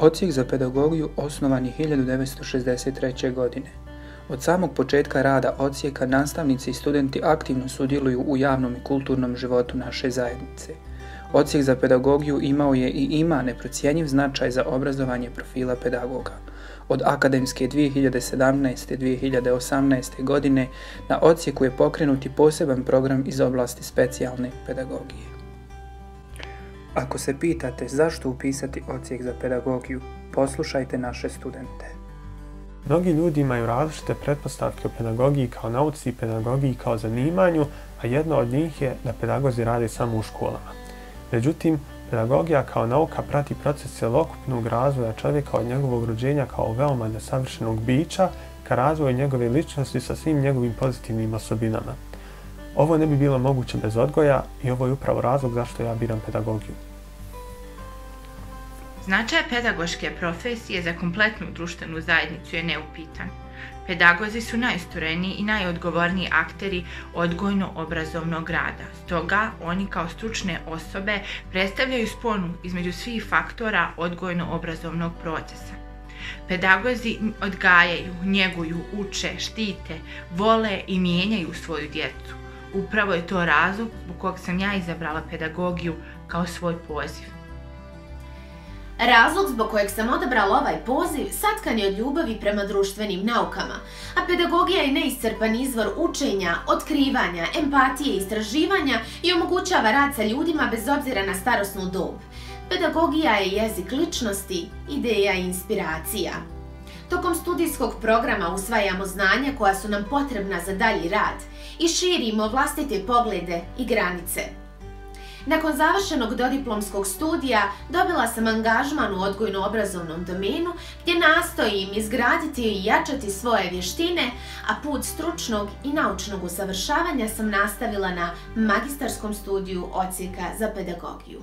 Odsjek za pedagogiju osnovan je 1963. godine. Od samog početka rada odsjeka nastavnici i studenti aktivno sudjeluju u javnom i kulturnom životu naše zajednice. Odsjek za pedagogiju imao je i ima neprocjenjiv značaj za obrazovanje profila pedagoga. Od akademske 2017-2018. godine na odsjeku je pokrenut i poseban program iz oblasti specijalne pedagogije. Ako se pitate zašto upisati odsjek za pedagogiju, poslušajte naše studente. Mnogi ljudi imaju različite pretpostavke o pedagogiji kao nauci i pedagogiji kao zanimanju, a jedna od njih je da pedagozi rade samo u školama. Međutim, pedagogija kao nauka prati proces cjelokupnog razvoja čovjeka od njegovog rođenja kao veoma nesavršenog bića ka razvoju njegove ličnosti sa svim njegovim pozitivnim osobinama. Ovo ne bi bilo moguće bez odgoja i ovo je upravo razlog zašto ja biram pedagogiju. Značaj pedagoške profesije za kompletnu društvenu zajednicu je neupitan. Pedagozi su najistureniji i najodgovorniji akteri odgojno-obrazovnog rada. Stoga, oni kao stručne osobe predstavljaju sponu između svih faktora odgojno-obrazovnog procesa. Pedagozi odgajaju, njeguju, uče, štite, vole i mijenjaju svoju djecu. Upravo je to razlog zbog kojeg sam ja izabrala pedagogiju kao svoj poziv. Razlog zbog kojeg sam odabrala ovaj poziv satkan je od ljubavi prema društvenim naukama, a pedagogija je neiscrpan izvor učenja, otkrivanja, empatije i istraživanja i omogućava rad sa ljudima bez obzira na starosnu dob. Pedagogija je jezik ličnosti, ideja i inspiracija. Tokom studijskog programa usvajamo znanja koja su nam potrebna za dalji rad i širimo vlastite poglede i granice. Nakon završenog dodiplomskog studija dobila sam angažman u odgojno-obrazovnom domenu gdje nastojim izgraditi i jačati svoje vještine, a put stručnog i naučnog usavršavanja sam nastavila na magistarskom studiju odsjeka za pedagogiju.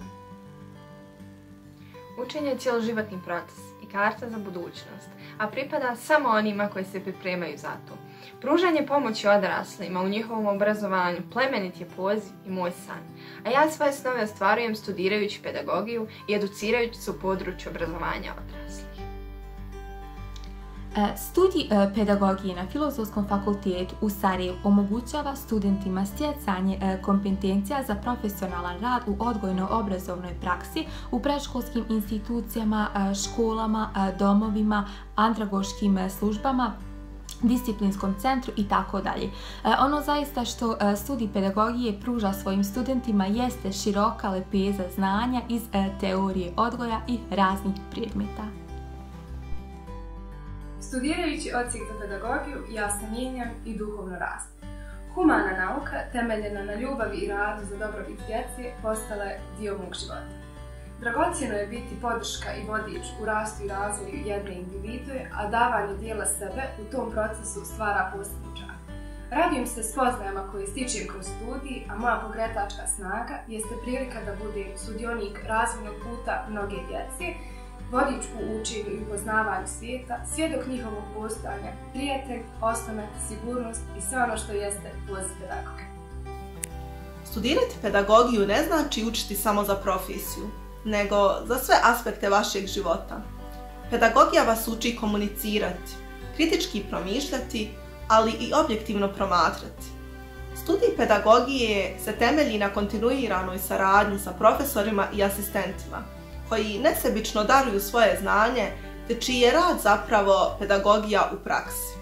Učenje je cjeloživotni proces i karta za budućnost, a pripada samo onima koji se pripremaju za to. Pružanje pomoći odraslima u njihovom obrazovanju plemenit je poziv i moj san, a ja svoje snove ostvarujem studirajući pedagogiju i educirajući se u području obrazovanja odraslih. Studij pedagogije na Filozofskom fakultetu u Sarajevu omogućava studentima stjecanje kompetencija za profesionalan rad u odgojno-obrazovnoj praksi u predškolskim institucijama, školama, domovima, andragoškim službama, disciplinskom centru i tako dalje. Ono zaista što studij pedagogije pruža svojim studentima jeste široka lepeza znanja iz teorije odgoja i raznih predmeta. Studirajući odsjek za pedagogiju, ja se mijenjam i duhovno rastem. Humana nauka, temeljena na ljubavi i radu za dobrobit djece, postala je dio mog života. Dragocjeno je biti podrška i vodič u rastu i razvoju jedne individue, a davanje dijela sebe u tom procesu stvara posebni čar. Radujem se spoznajama koje stičem kroz studij, a moja pokretačka snaga jeste prilika da budem sudionik razvojnog puta mnoge djece, vodič u učenju i upoznavanju svijeta, svjedok njihovog postojanja, prijatelj, oslonac, sigurnost i sve ono što jeste poziv pedagoga. Studirati pedagogiju ne znači učiti samo za profesiju, nego za sve aspekte vašeg života. Pedagogija vas uči komunicirati, kritički promišljati, ali i objektivno promatrati. Studij pedagogije se temelji na kontinuiranoj saradnji sa profesorima i asistentima, koji nesebično daruju svoje znanje, te čiji je rad zapravo pedagogija u praksi.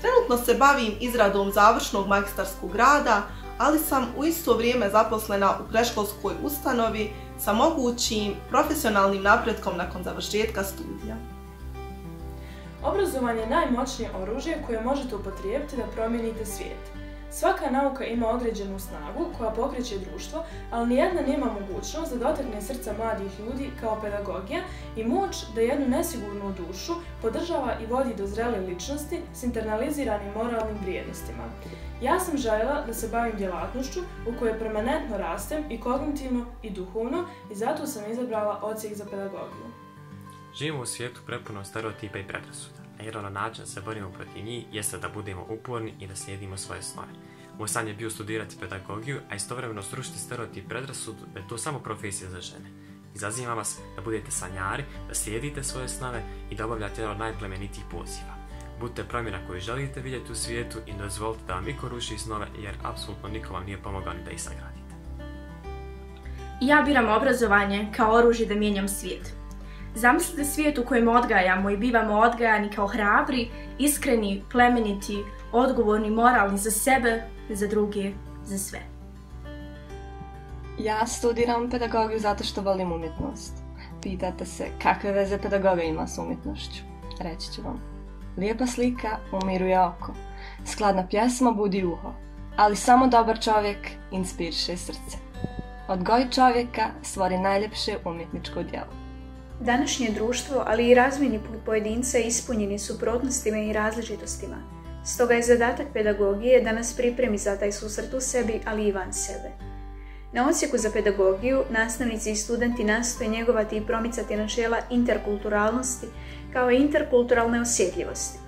Trenutno se bavim izradom završnog magistarskog rada, ali sam u isto vrijeme zaposlena u predškolskoj ustanovi sa mogućim profesionalnim napretkom nakon završetka studija. Obrazovanje je najmoćnije oružje koje možete upotrijebiti da promijenite svijet. Svaka nauka ima određenu snagu koja pokreće društvo, ali nijedna nema mogućnost da dotakne srca mladih ljudi kao pedagogija i moć da jednu nesigurnu dušu podržava i vodi do zrele ličnosti s internaliziranim moralnim vrijednostima. Ja sam željela da se bavim djelatnošću u kojoj permanentno rastem i kognitivno i duhovno i zato sam izabrala odsjek za pedagogiju. Živimo u svijetu prepuno stereotipa i predrasuda, a jedan od načina se borimo protiv njih jeste da budemo uporni i da slijedimo svoje snove. Moj san je bio studirati pedagogiju, a istovremeno srušiti stereotip i predrasudu da je to samo profesija za žene. Izazivam vas da budete sanjari, da slijedite svoje snove i da obavljate jedan od najplemenitijih poziva. Budite promjena koju želite vidjeti u svijetu i dozvolite da vam niko ruši snove, jer apsolutno niko vam nije pomogao ni da ih sagradite. Ja biram obrazovanje kao oružje da mijenjam svijet. Zamislite svijet u kojem odgajamo i bivamo odgajani kao hrabri, iskreni, plemeniti, odgovorni, moralni za sebe, za druge, za sve. Ja studiram pedagogiju zato što volim umjetnost. Pitate se kakve veze pedagogija ima s umjetnošću? Reći ću vam. Lijepa slika umiruje oko, skladna pjesma budi uho, ali samo dobar čovjek inspiriše srce. Odgoj čovjeka stvori najljepše umjetničko djelo. Današnje društvo, ali i razvojni put pojedinca ispunjeni suprotnostima i različitostima. Stoga je zadatak pedagogije da nas pripremi za taj susret u sebi, ali i van sebe. Na odsjeku za pedagogiju nastavnici i studenti nastoje njegovati i promicati načela interkulturalnosti kao i interkulturalne osjetljivosti.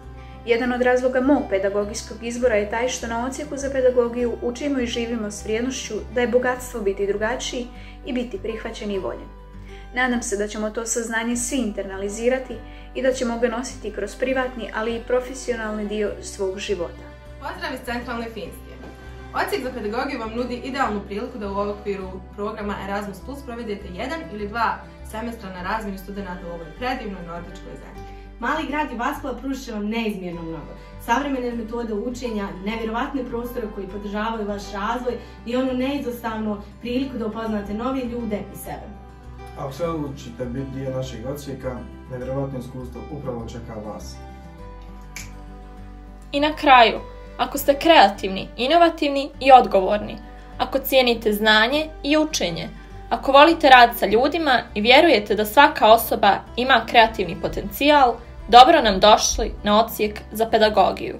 Jedan od razloga mog pedagogijskog izbora je taj što na odsjeku za pedagogiju učimo i živimo s vrijednošću da je bogatstvo biti drugačiji i biti prihvaćen i voljen. Nadam se da ćemo to saznanje svi internalizirati i da ćemo ga nositi kroz privatni, ali i profesionalni dio svog života. Pozdrav iz Centralne Finske. Odsjek za pedagogiju vam nudi idealnu priliku da u okviru programa Erasmus Plus provedete 1 ili 2 semestra na razmjenu studenata u ovoj predivnoj nordičkoj zemlji. Mali grad i Vaskova pružit će vam neizmjerno mnogo. Savremene metode učenja, nevjerovatne prostore koji podržavaju vaš razvoj i onu neizostavnu priliku da upoznate nove ljude i sebe. Apsolutno ćete biti dio našeg odsjeka, nevjerovatno iskustvo upravo čeka vas. I na kraju, ako ste kreativni, inovativni i odgovorni, ako cijenite znanje i učenje, ako volite rad sa ljudima i vjerujete da svaka osoba ima kreativni potencijal, dobro nam došli na odsjek za pedagogiju.